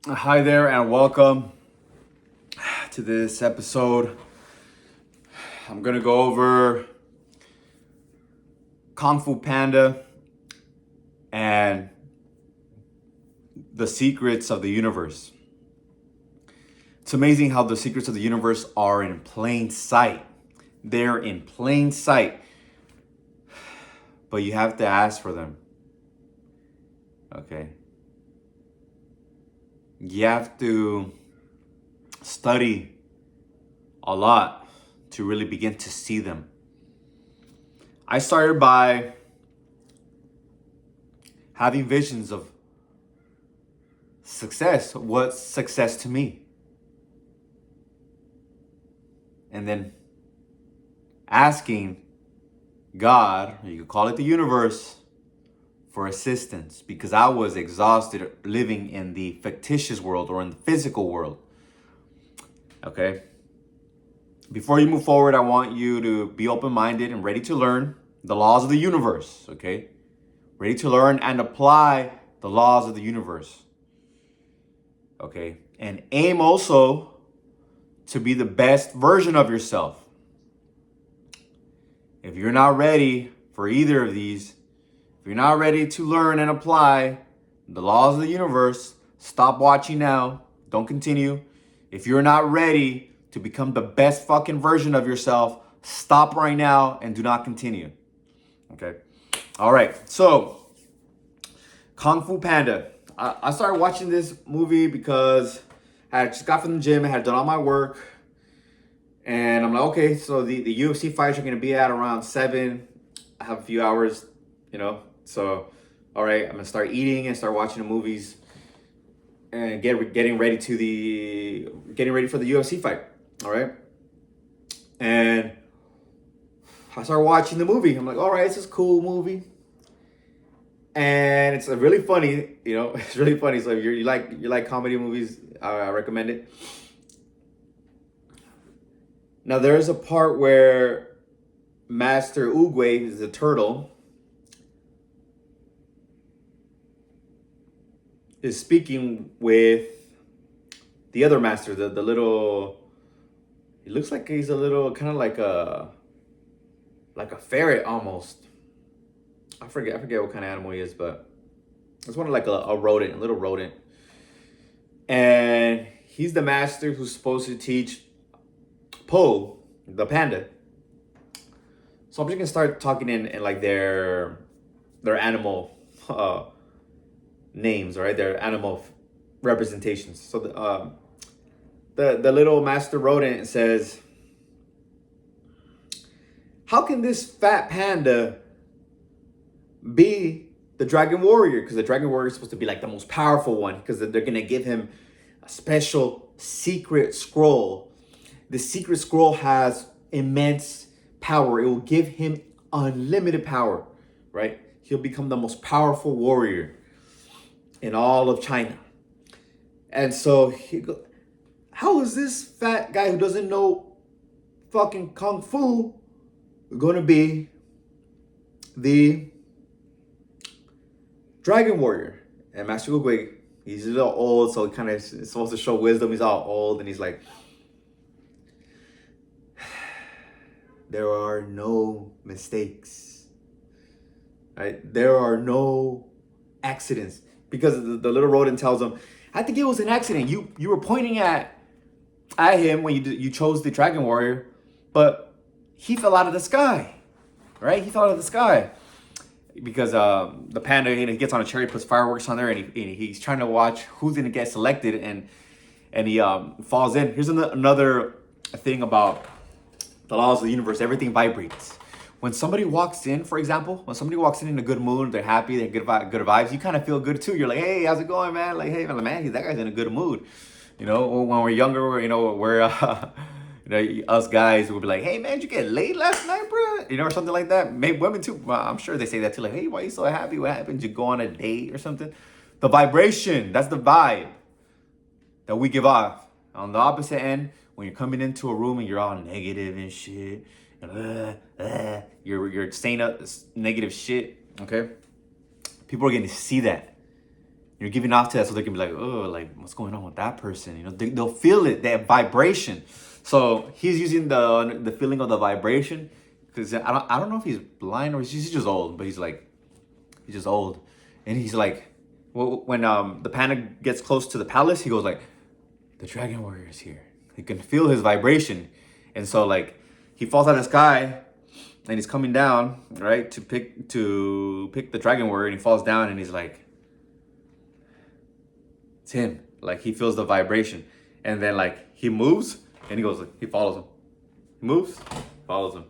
Hi there, and welcome to this episode. I'm gonna go over Kung Fu Panda and the secrets of the universe. It's amazing how the secrets of the universe are in plain sight. They're in plain sight, but you have to ask for them. Okay? You have to study a lot to really begin to see them. I started by having visions of success. What's success to me? And then asking God, or you could call it the universe, for assistance, because I was exhausted living in the fictitious world or in the physical world. Okay? Before you move forward, I want you to be open-minded and ready to learn the laws of the universe. Okay? Ready to learn and apply the laws of the universe. Okay? And aim also to be the best version of yourself. If you're not ready for either of these, if you're not ready to learn and apply the laws of the universe, stop watching now. Don't continue. If you're not ready to become the best fucking version of yourself, stop right now and do not continue. Okay? All right. So, Kung Fu Panda. I started watching this movie because I just got from the gym. I had done all my work. And I'm like, okay, so the UFC fights are going to be at around 7. I have a few hours, So, all right, I'm going to start eating and start watching the movies and getting ready for the UFC fight. All right. And I started watching the movie. I'm like, all right, this is a cool movie. And it's really funny, it's really funny. So if you like comedy movies, I recommend it. Now there's a part where Master Oogway is a turtle is speaking with the other master, the little. He looks like he's a little kind of like a ferret almost. I forget what kind of animal he is, but it's one of like a rodent, a little rodent. And he's the master who's supposed to teach Po, the panda. So I'm just gonna start talking in like their animal names, right? Their animal representations. So the little master rodent says, "How can this fat panda be the dragon warrior?" Because the dragon warrior is supposed to be like the most powerful one, because they're gonna give him a special secret scroll. The secret scroll has immense power. It will give him unlimited power, right? He'll become the most powerful warrior in all of China. And so how is this fat guy who doesn't know fucking kung fu going to be the dragon warrior? And Master Oogway, he's a little old, so kind of is supposed to show wisdom. He's all old, and he's like, there are no mistakes, right? There are no accidents. Because the little rodent tells him, I think it was an accident. You were pointing at him when you chose the dragon warrior, but he fell out of the sky, right? He fell out of the sky because the panda, he gets on a chariot, puts fireworks on there, and he's trying to watch who's gonna get selected, and he falls in. Here's another thing about the laws of the universe. Everything vibrates. When somebody walks in, for example, when somebody walks in a good mood, they're happy, they're good vibes, you kind of feel good too. You're like, hey, how's it going, man? Like, hey, man, that guy's in a good mood. When we're younger, we're us guys would be like, hey, man, did you get laid last night, bro? Or something like that. Maybe women too. I'm sure they say that too. Like, hey, why are you so happy? What happened? Did you go on a date or something? The vibration, that's the vibe that we give off. On the opposite end, when you're coming into a room and you're all negative and shit, you're saying up negative shit, okay? People are going to see that. You're giving off to that, so they can be like, oh, like what's going on with that person? You know, they'll feel it, that vibration. So he's using the feeling of the vibration, because I don't know if he's blind or he's just old, but he's just old, and he's like, when the panda gets close to the palace, he goes like, the dragon warrior is here. He can feel his vibration, and so like he falls out of the sky, and he's coming down right to pick the dragon warrior, and he falls down, and he's like, it's him. Like he feels the vibration, and then like he moves, and he goes like, he follows him. He moves, follows him,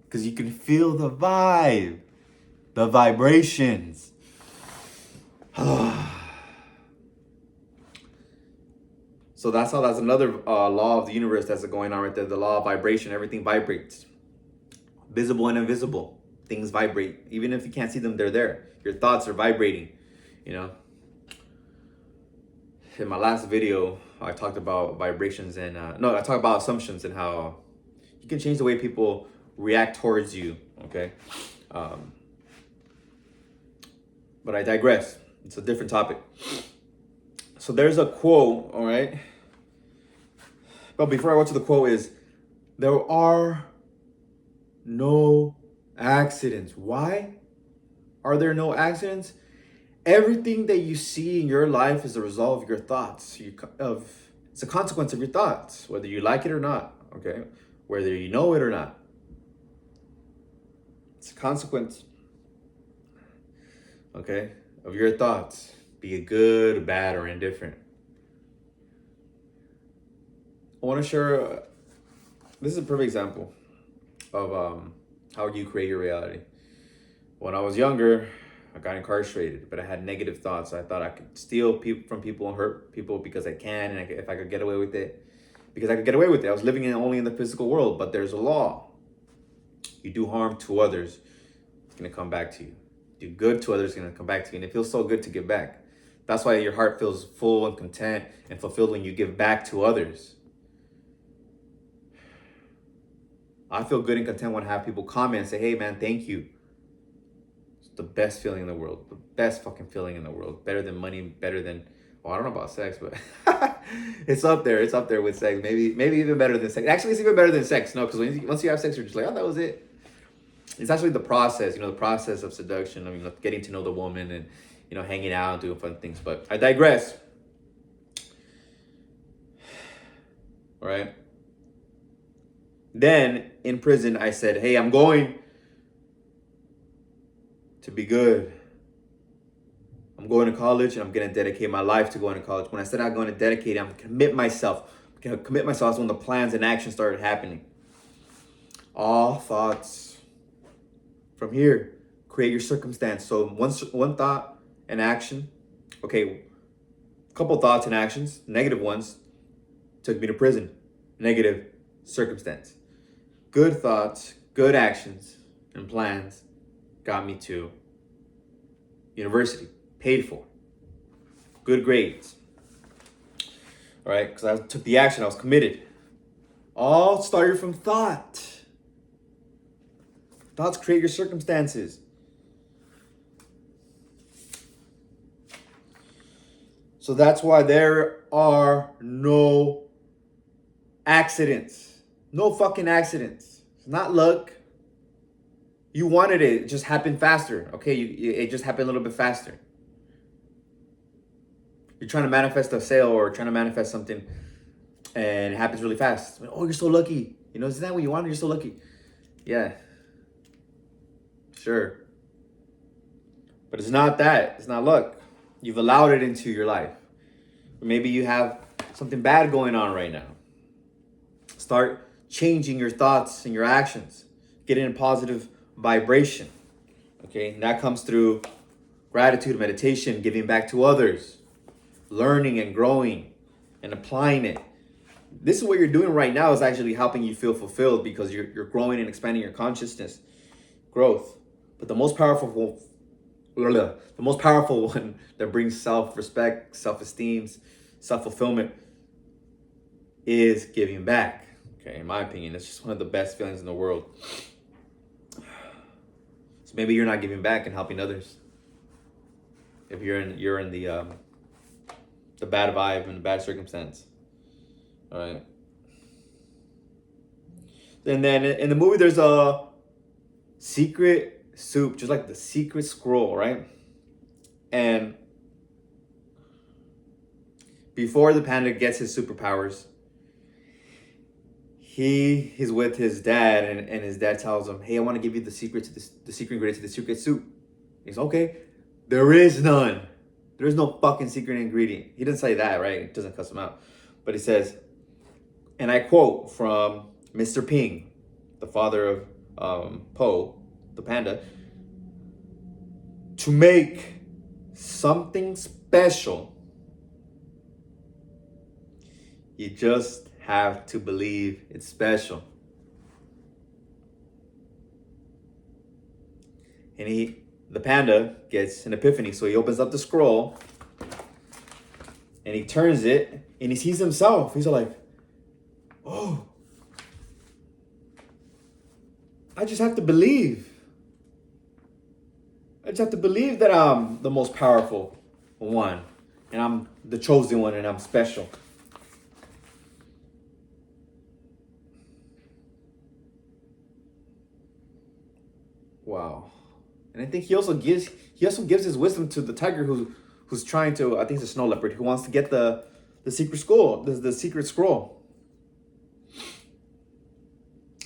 because you can feel the vibe, the vibrations. So that's another law of the universe that's going on right there. The law of vibration. Everything vibrates. Visible and invisible. Things vibrate. Even if you can't see them, they're there. Your thoughts are vibrating. You know. In my last video, I talked about vibrations and I talked about assumptions and how you can change the way people react towards you. Okay. But I digress. It's a different topic. So there's a quote, all right? But before I go to the quote is, there are no accidents. Why are there no accidents? Everything that you see in your life is a result of your thoughts. It's a consequence of your thoughts, whether you like it or not, okay? Whether you know it or not. It's a consequence, okay, of your thoughts. Be it good, bad, or indifferent. I want to share, this is a perfect example of how you create your reality. When I was younger, I got incarcerated, but I had negative thoughts. I thought I could steal from people and hurt people because I can, and if I could get away with it, because I could get away with it. I was living only in the physical world, but there's a law. You do harm to others, it's going to come back to you. Do good to others, it's going to come back to you, and it feels so good to give back. That's why your heart feels full and content and fulfilled when you give back to others. I feel good and content when I have people comment and say, hey man, thank you. It's the best feeling in the world. The best fucking feeling in the world. Better than money, better than, well, I don't know about sex, but it's up there. It's up there with sex. Maybe even better than sex. Actually, it's even better than sex. No, because once you have sex, you're just like, oh, that was it. It's actually the process, the process of seduction, getting to know the woman and, hanging out and doing fun things. But I digress. All right. Then in prison, I said, hey, I'm going to be good. I'm going to college and I'm going to dedicate my life to going to college. When I said I'm going to dedicate, I'm going to commit myself. That's when the plans and actions started happening. All thoughts from here. Create your circumstance. So one thought and action. Okay, a couple thoughts and actions, negative ones, took me to prison. Negative circumstance. Good thoughts, good actions, and plans got me to university, paid for. Good grades. All right, because I took the action, I was committed. All started from thought. Thoughts create your circumstances. So that's why there are no accidents. No fucking accidents. It's not luck. You wanted it. It just happened faster. Okay, it just happened a little bit faster. You're trying to manifest a sale or trying to manifest something and it happens really fast. Oh, you're so lucky. Isn't that what you wanted? You're so lucky. Yeah. Sure. But it's not that. It's not luck. You've allowed it into your life. Or maybe you have something bad going on right now. Start changing your thoughts and your actions. Get in a positive vibration. Okay, and that comes through gratitude, meditation, giving back to others, learning and growing and applying it. This is what you're doing right now is actually helping you feel fulfilled because you're growing and expanding your consciousness, growth. But the most powerful one that brings self-respect, self-esteem, self-fulfillment is giving back. Okay, in my opinion, it's just one of the best feelings in the world. So maybe you're not giving back and helping others. if you're in the bad vibe and the bad circumstance. All right. And then in the movie, there's a secret soup, just like the secret scroll, right? And before the panda gets his superpowers, he's with his dad, and his dad tells him, "Hey, I want to give you the secret to this, the secret ingredient to the secret soup." He's okay. There is none. There is no fucking secret ingredient. He didn't say that, right? It doesn't cuss him out, but he says, and I quote from Mr. Ping, the father of Po, the panda, "To make something special, you just have to believe it's special." And the panda gets an epiphany. So he opens up the scroll and he turns it and he sees himself. He's like, "Oh, I just have to believe. I just have to believe that I'm the most powerful one and I'm the chosen one and I'm special." Wow. And I think he also gives his wisdom to the tiger who's trying to, I think it's a snow leopard, who wants to get the secret scroll, the secret scroll.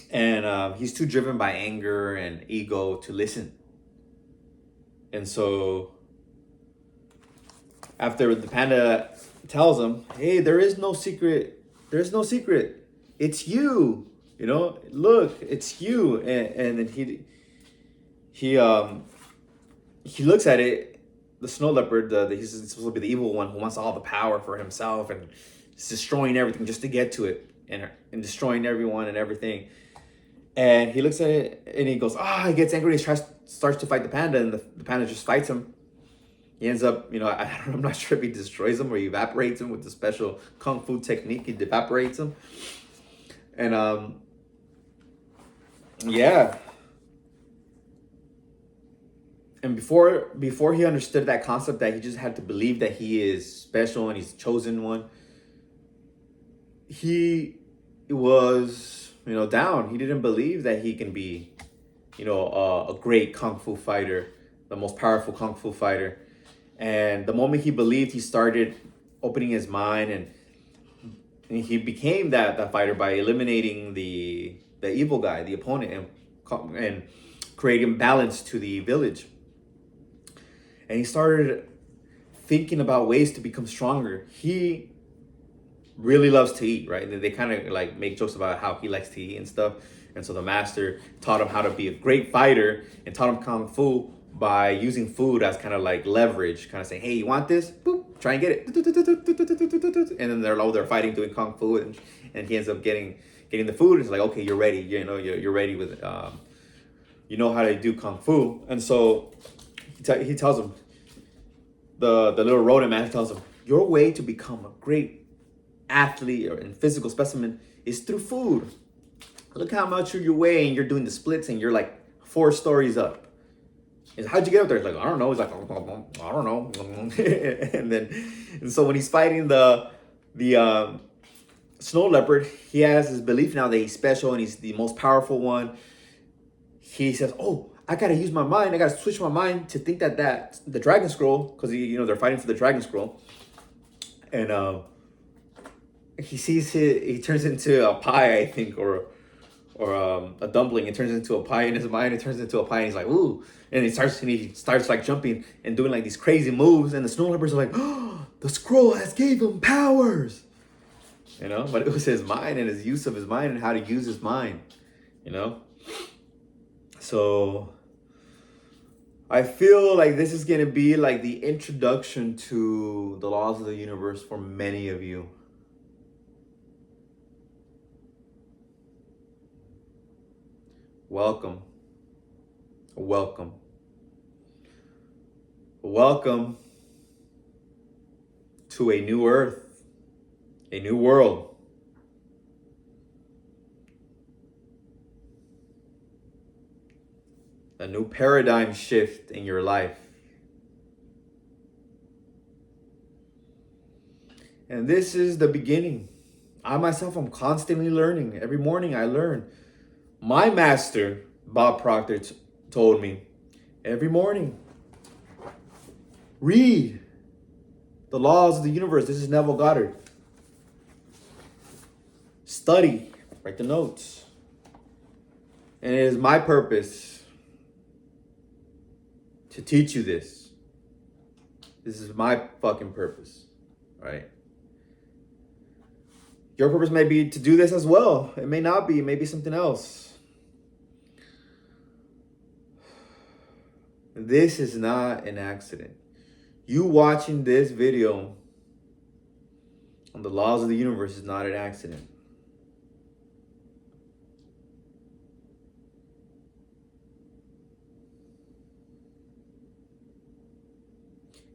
And he's too driven by anger and ego to listen. And so after the panda tells him, "Hey, there is no secret. There's no secret. It's you. You know, look, it's you." And then he looks at it, the snow leopard, he's supposed to be the evil one who wants all the power for himself and is destroying everything just to get to it, and destroying everyone and everything. And he looks at it and he goes, he gets angry. He starts to fight the panda, and the panda just fights him. He ends up, I'm not sure if he destroys him or he evaporates him with the special kung fu technique. He evaporates him. And yeah. And before he understood that concept, that he just had to believe that he is special and he's chosen one, he was, down. He didn't believe that he can be, a great kung fu fighter, the most powerful kung fu fighter. And the moment he believed, he started opening his mind, and he became that fighter by eliminating the evil guy, the opponent, and creating balance to the village. And he started thinking about ways to become stronger. He really loves to eat, right? And they kind of like make jokes about how he likes to eat and stuff. And so the master taught him how to be a great fighter and taught him kung fu by using food as kind of like leverage, kind of saying, "Hey, you want this? Boop, try and get it." And then they're fighting, doing kung fu, and he ends up getting the food. And it's like, "Okay, you're ready. You're ready with you know how to do kung fu." And so he tells him, the little rodent man tells him, "Your way to become a great athlete and physical specimen is through food. Look how much you weigh, and you're doing the splits, and you're like 4 stories up. And how'd you get up there?" He's like, "I don't know." He's like, "I don't know." and so when he's fighting the snow leopard, he has his belief now that he's special and he's the most powerful one. He says, "Oh, I gotta use my mind. I gotta switch my mind to think that the dragon scroll," because they're fighting for the dragon scroll. And he sees he turns into a pie, I think, or a dumpling. It turns into a pie in his mind. It turns into a pie, and he's like, "Ooh!" And he starts like jumping and doing like these crazy moves. And the snow leopards are like, "Oh, the scroll has gave him powers," But it was his mind and his use of his mind and how to use his mind, So I feel like this is gonna be like the introduction to the laws of the universe for many of you. Welcome. Welcome. Welcome to a new earth, a new world. A new paradigm shift in your life. And this is the beginning. I myself am constantly learning. Every morning I learn. My master, Bob Proctor, told me, every morning, read the laws of the universe. This is Neville Goddard. Study, write the notes. And it is my purpose to teach you this. This is my fucking purpose, right? Your purpose may be to do this as well. It may not be. It may be something else. This is not an accident. You watching this video on the laws of the universe is not an accident.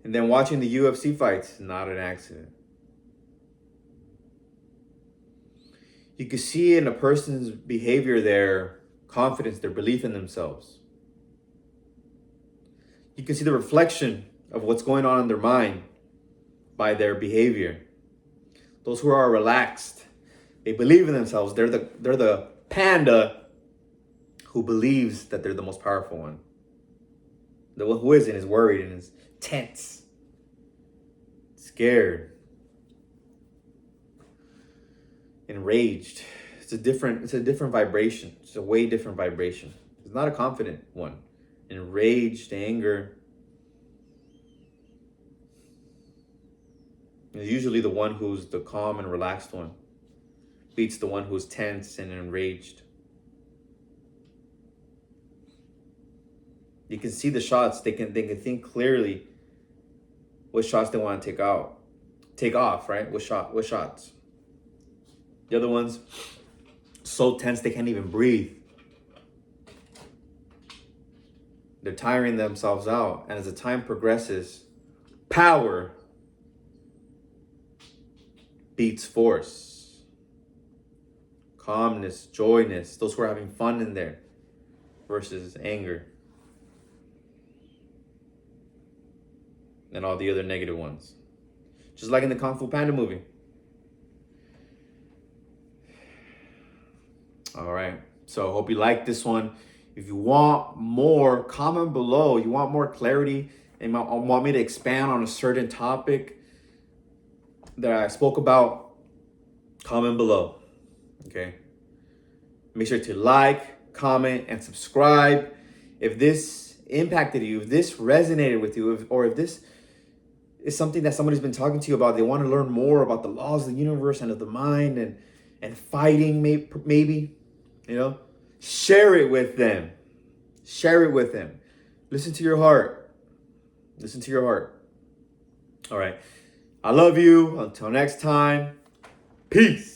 And then watching the UFC fights is not an accident. You can see in a person's behavior their confidence, their belief in themselves. You can see the reflection of what's going on in their mind by their behavior. Those who are relaxed, they believe in themselves. They're the panda who believes that they're the most powerful one. The one who isn't is worried and is tense, scared, enraged. It's a different vibration. It's a way different vibration. It's not a confident one. Enraged, anger is usually the one who's the calm and relaxed one. Beats the one who's tense and enraged. You can see the shots. They can think clearly what shots they want to take off, right? What shots. The other ones, so tense they can't even breathe. They're tiring themselves out. And as the time progresses, power beats force. Calmness, joyness, those who are having fun in there versus anger. And all the other negative ones. Just like in the Kung Fu Panda movie. All right. So I hope you like this one. If you want more, comment below. You want more clarity and want me to expand on a certain topic that I spoke about, comment below. Okay. Make sure to like, comment, and subscribe. If this impacted you, if this resonated with you, or if this is something that somebody's been talking to you about, they want to learn more about the laws of the universe and of the mind and fighting, maybe, share it with them. Share it with them. Listen to your heart. Listen to your heart. All right. I love you. Until next time. Peace.